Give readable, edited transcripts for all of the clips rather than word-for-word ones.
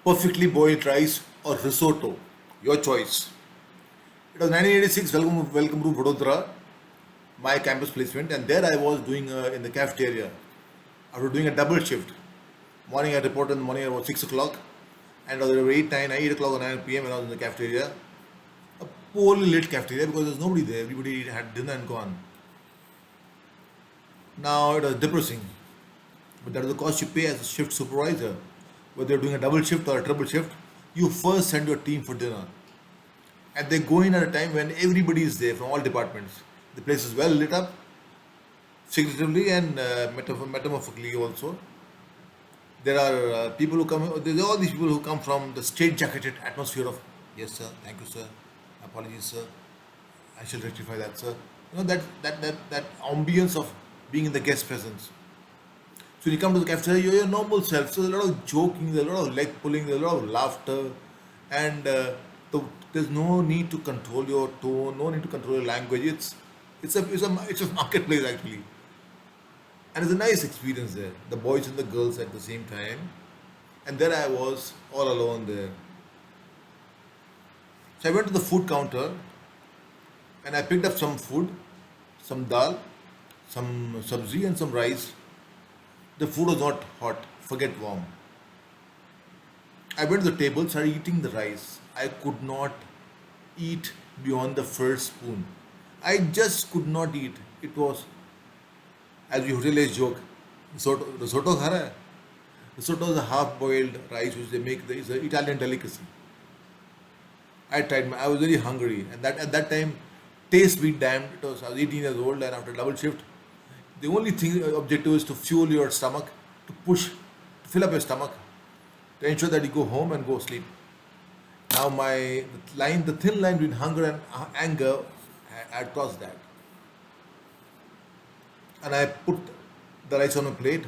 perfectly boiled rice or risotto, your choice. It was 1986, welcome to Vadodara, my campus placement, and there I was doing in the cafeteria. After doing a double shift, morning I reported in the morning about 6 o'clock, and at 8 o'clock or 9 p.m. when I was in the cafeteria, a poorly lit cafeteria because there's nobody there, everybody had dinner and gone. Now it was depressing, but that is the cost you pay as a shift supervisor. Whether you're doing a double shift or a triple shift, you first send your team for dinner. And they go in at a time when everybody is there from all departments. The place is well lit up, figuratively and metamorphically also. There are people who come, there's all these people who come from the straight jacketed atmosphere of, yes sir, thank you sir, apologies sir, I shall rectify that sir. That ambience of being in the guest presence. So when you come to the cafeteria, you're your normal self. So there's a lot of joking, there's a lot of leg pulling, there's a lot of laughter, and there's no need to control your tone, no need to control your language. It's a marketplace actually, and it's a nice experience there. The boys and the girls at the same time, and there I was all alone there. So I went to the food counter and I picked up some food, some dal, some sabzi, and some rice. The food was not hot, forget warm. I went to the table, started eating the rice. I could not eat beyond the first spoon. I just could not eat. It was, as we hoteliers joke, risotto kha raha hai? Risotto is a half-boiled rice which they make. It's an Italian delicacy. I was very hungry, and that at that time, taste be damned. I was 18 years old, and after double shift, the only thing objective is to fuel your stomach, to fill up your stomach, to ensure that you go home and go sleep. Now the thin line between hunger and anger, I had crossed that, and I put the rice on a plate,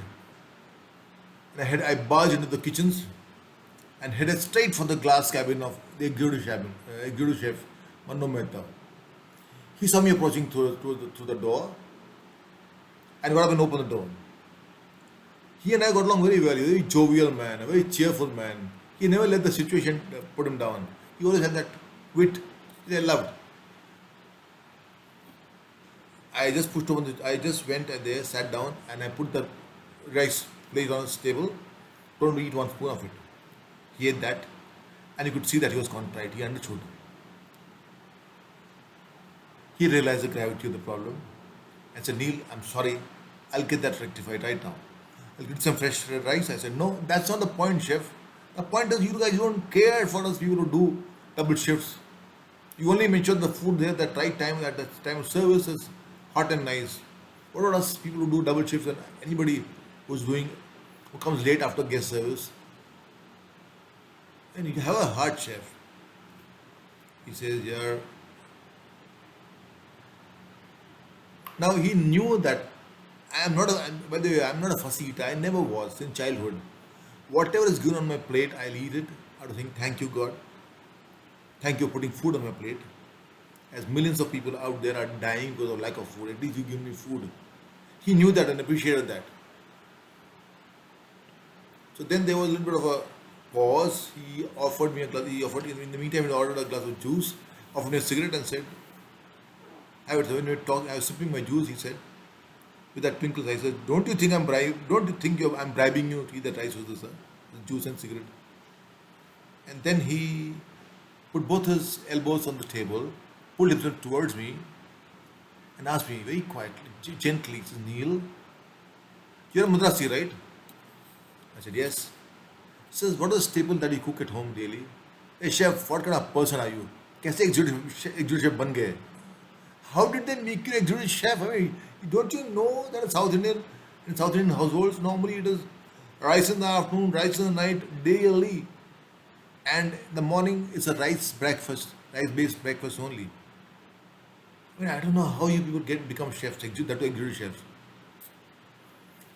and I barged into the kitchens and headed straight for the glass cabin of the executive chef, Manumehta. He saw me approaching through the door and got up and opened the door. He and I got along very well. He was a very jovial man, a very cheerful man. He never let the situation put him down. He always had that wit which I loved. I just went there, sat down, and I put the rice plate on his table, told him to eat one spoon of it. He ate that, and you could see that he was contrite. He understood. He realized the gravity of the problem and said, Neil, I'm sorry, I'll get that rectified right now. I'll get some fresh rice. I said, no, that's not the point, chef. The point is you guys don't care for us people to do double shifts. You only mention the food there at that right time, at that time of service is hot and nice. What about us people who do double shifts and anybody who comes late after guest service? And you have a heart, chef. He says, yeah. Now he knew that by the way, I'm not a fussy eater. I never was since childhood. Whatever is given on my plate, I'll eat it. I don't think, thank you, God. Thank you for putting food on my plate. As millions of people out there are dying because of lack of food, at least you give me food. He knew that and appreciated that. So then there was a little bit of a pause. He offered me a glass. In the meantime, he ordered a glass of juice, offered me a cigarette, and said, when we were talking, I was sipping my juice. He said, with that twinkle, I said, "Don't you think I'm bribing you to eat that rice with this, the juice and cigarette?" And then he put both his elbows on the table, pulled himself towards me, and asked me very quietly, gently, he said, "Neil, you're a Madrasi, right?" I said, "Yes." He says, "What is the staple that you cook at home daily?" "Hey chef, what kind of person are you? कैसे executive chef बन गए? How did they make you executive chef? I mean, don't you know that in South Indian households, normally it is rice in the afternoon, rice in the night, daily. And in the morning, it's a rice-based breakfast only. I mean, I don't know how you people become chefs, that to executive chefs."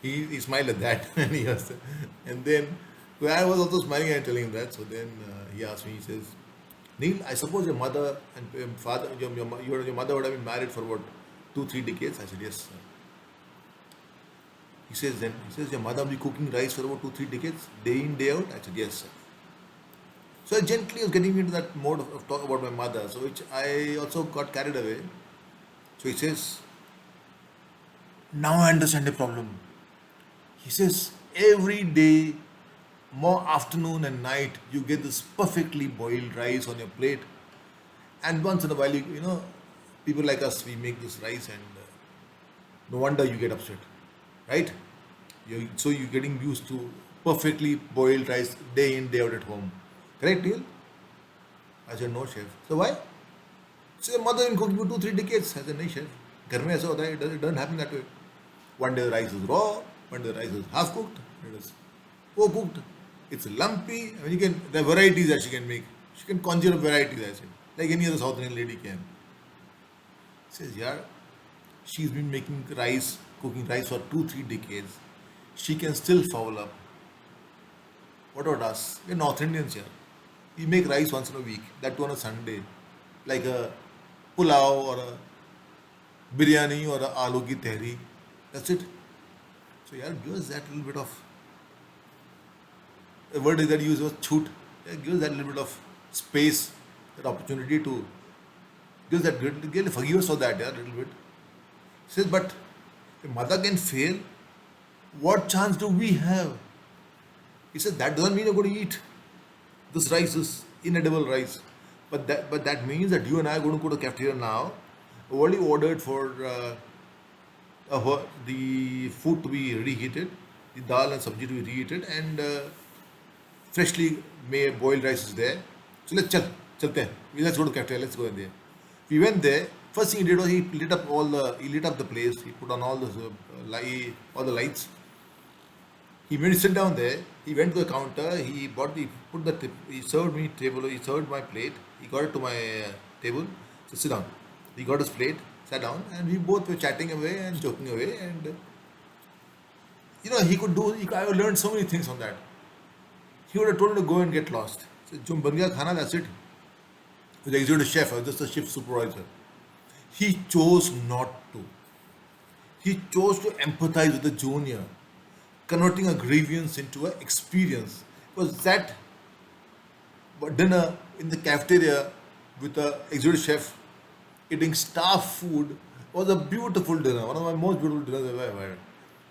He smiled at that and then well, I was also smiling and telling him that. So then he asked me, he says, "Neil, I suppose your mother and father, your mother would have been married for what, 2-3 decades?" I said, "Yes, sir." He says, "Your mother will be cooking rice for about 2-3 decades, day in, day out?" I said, "Yes, sir." So I gently was getting into that mode of talk about my mother, so which I also got carried away. So he says, now I understand the problem. He says, every day, more afternoon and night, you get this perfectly boiled rice on your plate. And once in a while, people like us, we make this rice and no wonder you get upset, right? So you're getting used to perfectly boiled rice day in, day out at home. Correct, Neil? I said, no, chef. So why? So your mother been cooking for 2, 3 decades. I said, no, chef. घर में ऐसा होता है, it doesn't happen that way. One day the rice is raw, one day the rice is half cooked, it is overcooked, it's lumpy. I mean, the varieties that she can make. She can conjure up varieties, I said. Like any other South Indian lady can. Says, yeah, she's been making rice, cooking rice for 2, 3 decades. She can still foul up. What about us? We're North Indians here. We make rice once in a week, that too on a Sunday, like a pulao or a biryani or a aloo ki tehri. That's it. So yeah, give us that little bit of, the word that you use was choot. Yeah, give us that little bit of space, that opportunity to give us that little, forgive us for that, yeah, a little bit. He says, but if mother can fail, what chance do we have? He says, that doesn't mean you're going to eat this rice, this inedible rice. But that means that you and I are going to go to the cafeteria now. I've already ordered for the food to be reheated, the dal and sabji to be reheated, and freshly made boiled rice is there. So chalte hain. Let's go to cafeteria. Let's go in there. We went there. First thing he did was he lit up the place. He put on all the lights. He made me sit down there. He went to the counter. He served me table. He served my plate. He got it to my table. So sit down. He got his plate, sat down, and we both were chatting away and joking away. And I learned so many things on that. He would have told me to go and get lost. So, "Jum ban gaya khana, that's it." The executive chef, I was just a shift supervisor. He chose not to. He chose to empathize with the junior, converting a grievance into an experience. Because that dinner in the cafeteria with the executive chef eating staff food was a beautiful dinner, one of my most beautiful dinners I've ever had.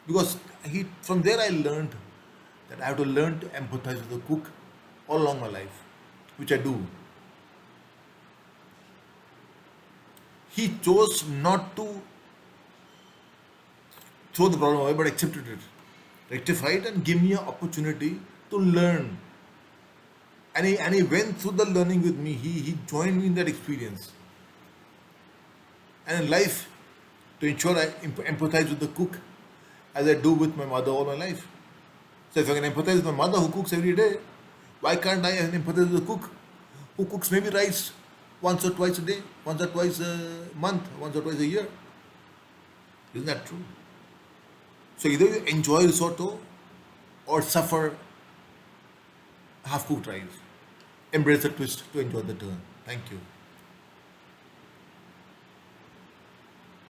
Because from there I learned that I have to learn to empathize with the cook all along my life, which I do. He chose not to throw the problem away, but accepted it, rectified, and gave me an opportunity to learn. And he went through the learning with me. He joined me in that experience. And in life, to ensure I empathize with the cook as I do with my mother all my life. So if I can empathize with my mother who cooks every day, why can't I empathize with the cook who cooks maybe rice once or twice a day, once or twice a month, once or twice a year? Isn't that true? So either you enjoy risotto or suffer half-cooked rice. Embrace the twist to enjoy the turn. Thank you.